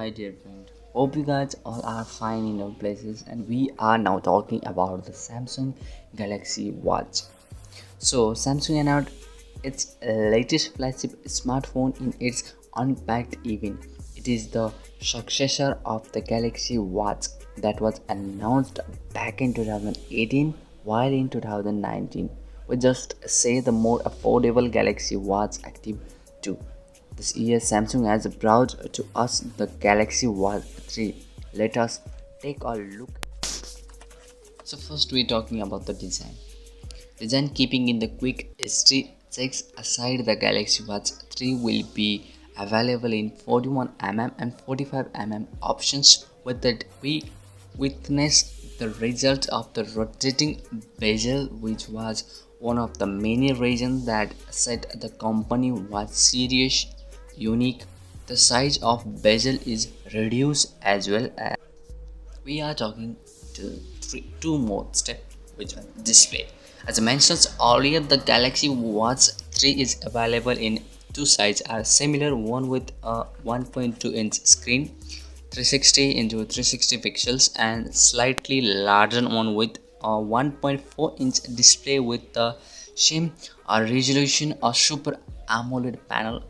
my dear friend. Hope you guys all are fine in your places, and we are now talking about the Samsung Galaxy Watch. So, Samsung announced its latest flagship smartphone in its Unpacked event. It is the successor of the Galaxy Watch that was announced back in 2018, while in 2019 we just say the more affordable Galaxy Watch Active 2. This year, Samsung has brought to us the Galaxy Watch 3. Let us take a look. So first, we're talking about the design. Design keeping in the quick history checks aside, the Galaxy Watch 3 will be available in 41mm and 45mm options. With that, we witnessed the result of the rotating bezel, which was one of the many reasons that set the company was serious unique. The size of bezel is reduced as well as we are talking to two more step, which one display. As I mentioned earlier, the Galaxy Watch 3 is available in two sizes are similar, one with a 1.2-inch screen 360 into 360 pixels and slightly larger one with a 1.4-inch display with the same resolution or super AMOLED panel.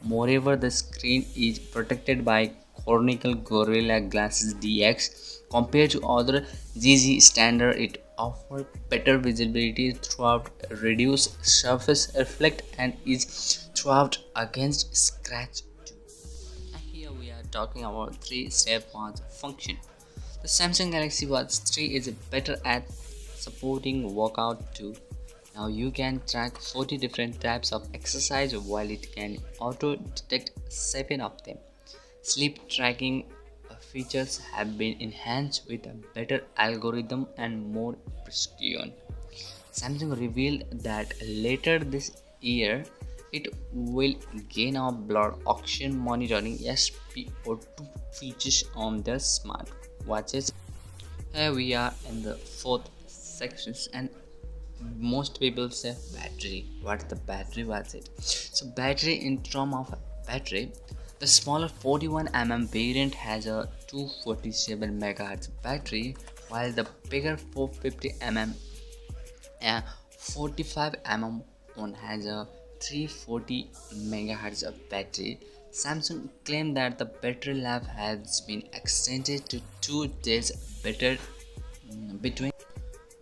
Moreover, the screen is protected by Corning Gorilla Glass DX. Compared to other GZ standard, it offers better visibility throughout, reduced surface reflect, and is throughout against scratch too. And here we are talking about 3-step watch function. The Samsung Galaxy Watch 3 is better at supporting workout too. Now you can track 40 different types of exercise while it can auto detect 7 of them. Sleep tracking features have been enhanced with a better algorithm and more precision. Samsung revealed that later this year it will gain a blood oxygen monitoring SpO2 features on their smart watches. Here we are in the fourth section, and most people say battery. What's the battery? What's it? So battery, in terms of battery, the smaller 41mm variant has a 247 MHz battery, while the bigger 450mm and 45mm one has a 340 MHz of battery. Samsung claimed that the battery life has been extended to 2 days better between.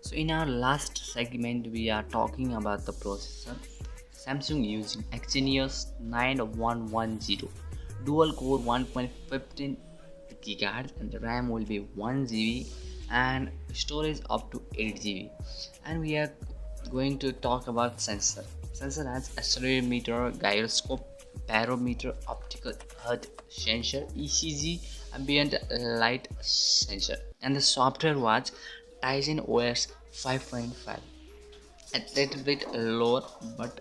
So in our last segment, we are talking about the processor. Samsung using Exynos 9110 dual core 1.15 GHz, and the RAM will be 1 GB and storage up to 8 GB. And we are going to talk about sensor. Sensor has accelerometer, gyroscope, barometer, optical earth sensor, ECG, ambient light sensor, and the software was Tizen OS 5.5, a little bit lower but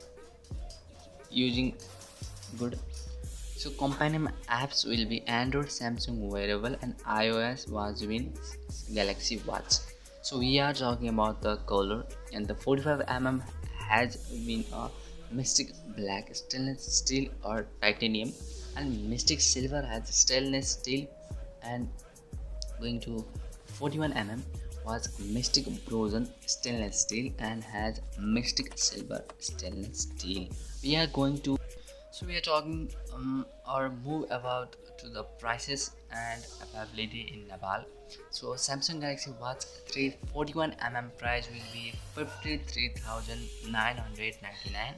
using good. So companion apps will be Android, Samsung Wearable, and iOS was in Galaxy Watch. So we are talking about the color, and the 45mm has been a Mystic Black, stainless steel or titanium, and Mystic Silver has stainless steel, and going to 41mm was Mystic Bronze stainless steel and has Mystic Silver stainless steel. We are going to we are talking or move about to the prices and availability in Nepal. So Samsung Galaxy Watch 3 41mm price will be 53,999,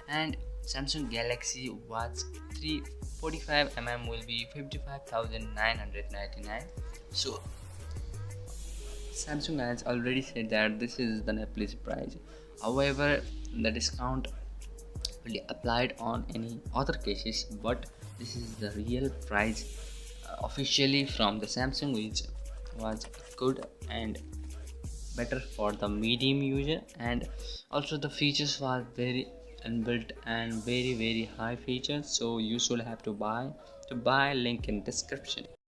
and Samsung Galaxy Watch 3 45mm will be 55,999. So Samsung has already said that this is the Nepalese price. However, the discount will be applied on any other cases, but this is the real price officially from the Samsung, which was good and better for the medium user, and also the features was very inbuilt and very high features, so you should have to buy link in description.